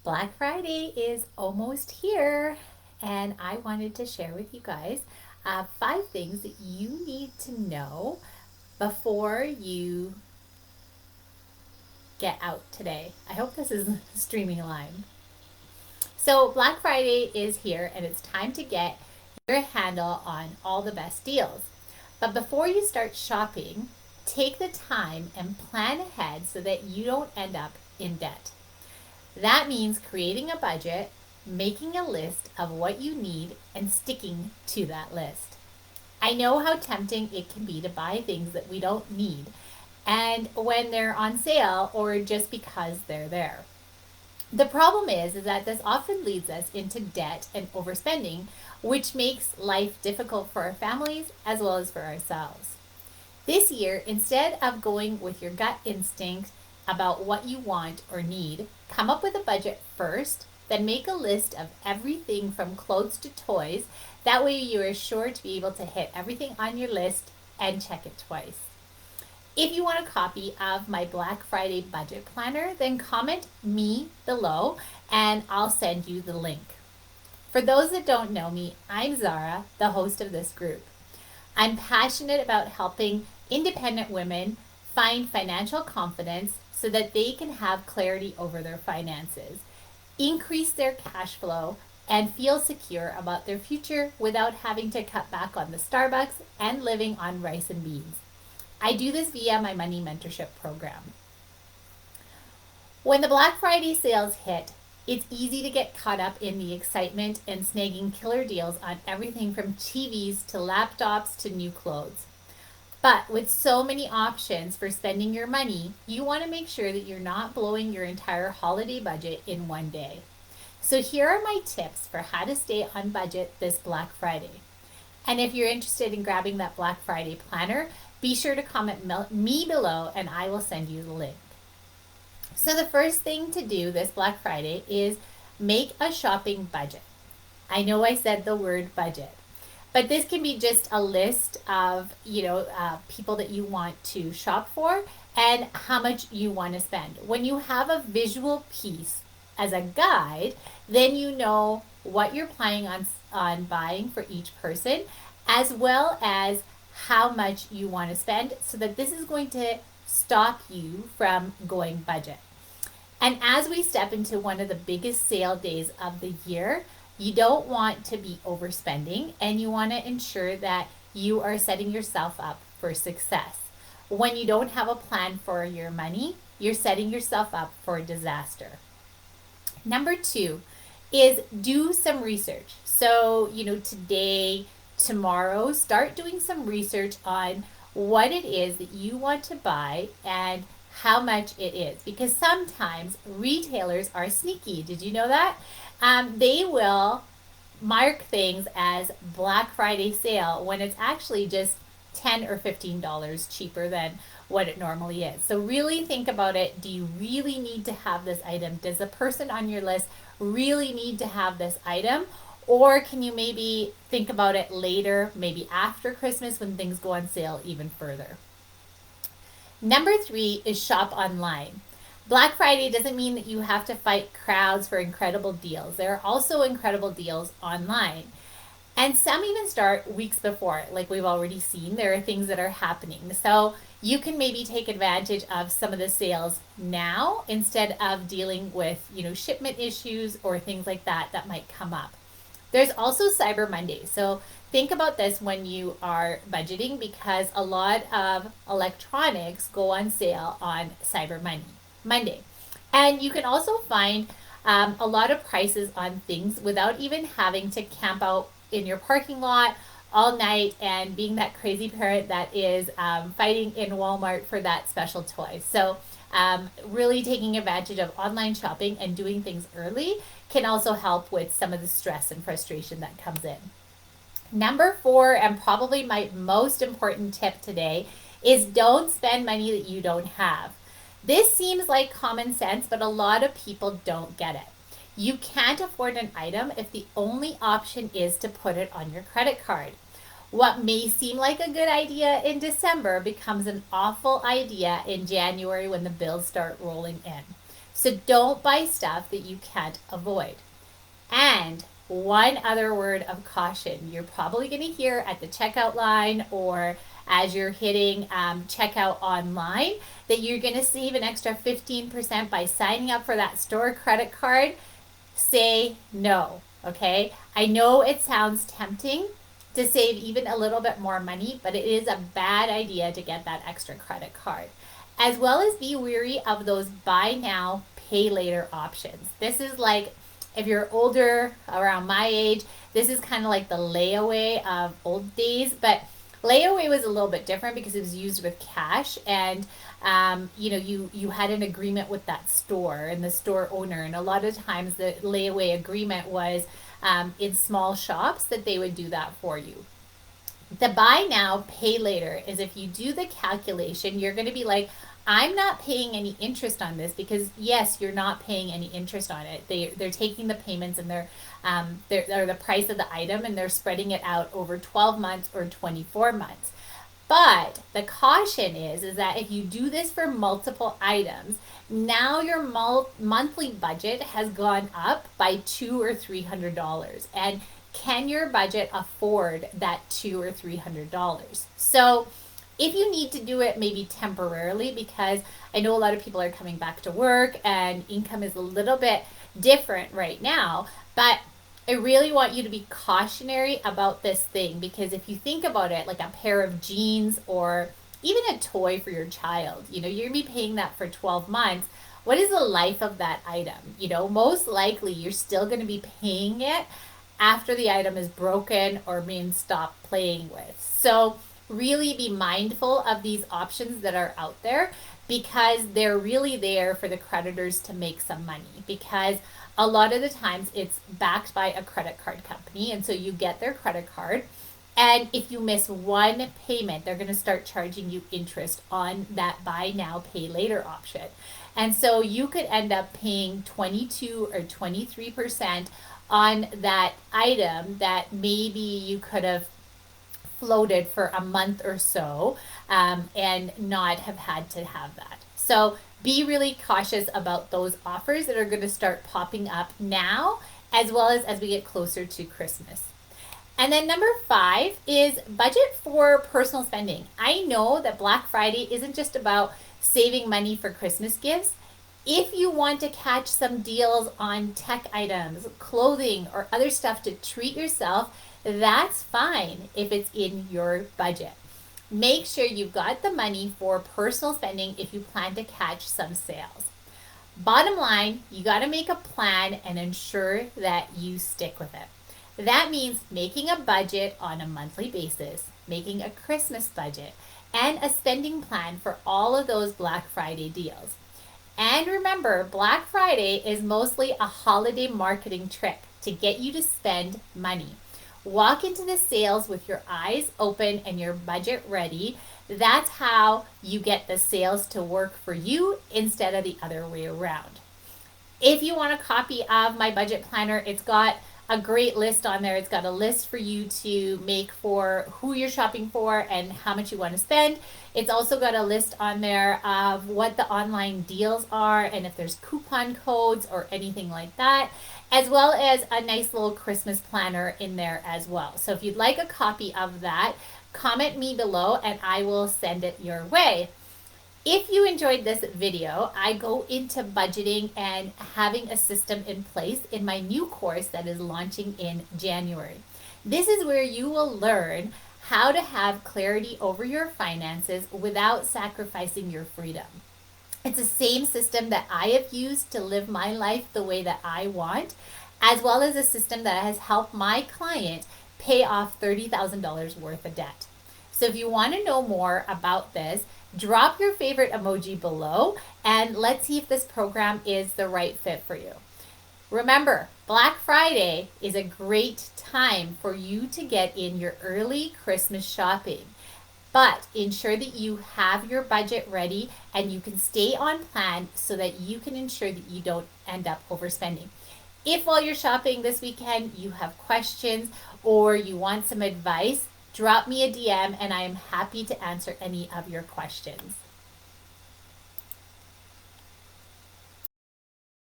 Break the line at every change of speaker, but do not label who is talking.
Black Friday is almost here, and I wanted to share with you guys 5 things that you need to know before you get out today. I hope this is streaming live. So, Black Friday is here, and it's time to get your handle on all the best deals. But before you start shopping, take the time and plan ahead so that you don't end up in debt. That means creating a budget, making a list of what you need, and sticking to that list. I know how tempting it can be to buy things that we don't need, and when they're on sale or just because they're there. The problem is that this often leads us into debt and overspending, which makes life difficult for our families as well as for ourselves. This year, instead of going with your gut instinct about what you want or need, come up with a budget first, then make a list of everything from clothes to toys. That way, you are sure to be able to hit everything on your list and check it twice. If you want a copy of my Black Friday budget planner, then comment me below and I'll send you the link. For those that don't know me, I'm Zara, the host of this group. I'm passionate about helping independent women find financial confidence so that they can have clarity over their finances, increase their cash flow, and feel secure about their future without having to cut back on the Starbucks and living on rice and beans. I do this via my money mentorship program. When the Black Friday sales hit, it's easy to get caught up in the excitement and snagging killer deals on everything from TVs to laptops to new clothes. But with so many options for spending your money, you want to make sure that you're not blowing your entire holiday budget in one day. So here are my tips for how to stay on budget this Black Friday. And if you're interested in grabbing that Black Friday planner, be sure to comment me below and I will send you the link. So the first thing to do this Black Friday is make a shopping budget. I know I said the word budget, but this can be just a list of, people that you want to shop for and how much you want to spend. When you have a visual piece as a guide, then you know what you're planning on buying for each person, as well as how much you want to spend, so that this is going to stop you from going budget. And as we step into one of the biggest sale days of the year, you don't want to be overspending and you want to ensure that you are setting yourself up for success. When you don't have a plan for your money, you're setting yourself up for disaster. Number 2 is do some research. So, today, tomorrow, start doing some research on what it is that you want to buy and how much it is. Because sometimes retailers are sneaky. Did you know that? They will mark things as Black Friday sale when it's actually just $10 or $15 cheaper than what it normally is. So really think about it. Do you really need to have this item? Does the person on your list really need to have this item? Or can you maybe think about it later, maybe after Christmas when things go on sale even further? Number 3 is shop online. Black Friday doesn't mean that you have to fight crowds for incredible deals. There are also incredible deals online. And some even start weeks before, like we've already seen. There are things that are happening. So you can maybe take advantage of some of the sales now instead of dealing with, shipment issues or things like that might come up. There's also Cyber Monday. So think about this when you are budgeting, because a lot of electronics go on sale on Cyber Monday. And you can also find a lot of prices on things without even having to camp out in your parking lot all night and being that crazy parent that is fighting in Walmart for that special toy. So really taking advantage of online shopping and doing things early can also help with some of the stress and frustration that comes in. Number 4, and probably my most important tip today, is don't spend money that you don't have. This seems like common sense, but a lot of people don't get it. You can't afford an item if the only option is to put it on your credit card. What may seem like a good idea in December becomes an awful idea in January when the bills start rolling in. So don't buy stuff that you can't avoid. And one other word of caution you're probably going to hear at the checkout line or as you're hitting checkout online that you're going to save an extra 15% by signing up for that store credit card. Say no, okay? I know it sounds tempting to save even a little bit more money, but it is a bad idea to get that extra credit card. As well as be wary of those buy now, pay later options. This is like, if you're older, around my age, this is kind of like the layaway of old days, but layaway was a little bit different because it was used with cash, and you had an agreement with that store and the store owner, and a lot of times the layaway agreement was in small shops that they would do that for you. The buy now, pay later is if you do the calculation, you're going to be like, I'm not paying any interest on this, because yes, you're not paying any interest on it. They're taking the payments and they're the price of the item, and they're spreading it out over 12 months or 24 months. But the caution is that if you do this for multiple items, now your monthly budget has gone up by $200 or $300, and can your budget afford that $200 or $300? So if you need to do it maybe temporarily, because I know a lot of people are coming back to work and income is a little bit different right now, but I really want you to be cautionary about this thing, because if you think about it, like a pair of jeans or even a toy for your child, you're going to be paying that for 12 months. What is the life of that item? Most likely you're still going to be paying it after the item is broken or being stopped playing with. So really be mindful of these options that are out there, because they're really there for the creditors to make some money, because a lot of the times it's backed by a credit card company, and so you get their credit card, and if you miss one payment, they're going to start charging you interest on that buy now, pay later option. And so you could end up paying 22 or 23% on that item that maybe you could have floated for a month or so, and not have had to have that. So be really cautious about those offers that are going to start popping up now, as well as we get closer to Christmas. And then number 5 is budget for personal spending. I know that Black Friday isn't just about saving money for Christmas gifts. If you want to catch some deals on tech items, clothing, or other stuff to treat yourself, that's fine if it's in your budget. Make sure you've got the money for personal spending if you plan to catch some sales. Bottom line, you got to make a plan and ensure that you stick with it. That means making a budget on a monthly basis, making a Christmas budget, and a spending plan for all of those Black Friday deals. And remember, Black Friday is mostly a holiday marketing trick to get you to spend money. Walk into the sales with your eyes open and your budget ready. That's how you get the sales to work for you instead of the other way around. If you want a copy of my budget planner, it's got a great list on there. It's got a list for you to make for who you're shopping for and how much you want to spend. It's also got a list on there of what the online deals are and if there's coupon codes or anything like that, as well as a nice little Christmas planner in there as well. So if you'd like a copy of that, comment me below and I will send it your way. If you enjoyed this video, I go into budgeting and having a system in place in my new course that is launching in January. This is where you will learn how to have clarity over your finances without sacrificing your freedom. It's the same system that I have used to live my life the way that I want, as well as a system that has helped my client pay off $30,000 worth of debt. So if you want to know more about this, drop your favorite emoji below and let's see if this program is the right fit for you. Remember, Black Friday is a great time for you to get in your early Christmas shopping, but ensure that you have your budget ready and you can stay on plan so that you can ensure that you don't end up overspending. If while you're shopping this weekend you have questions or you want some advice, drop me a DM and I am happy to answer any of your questions.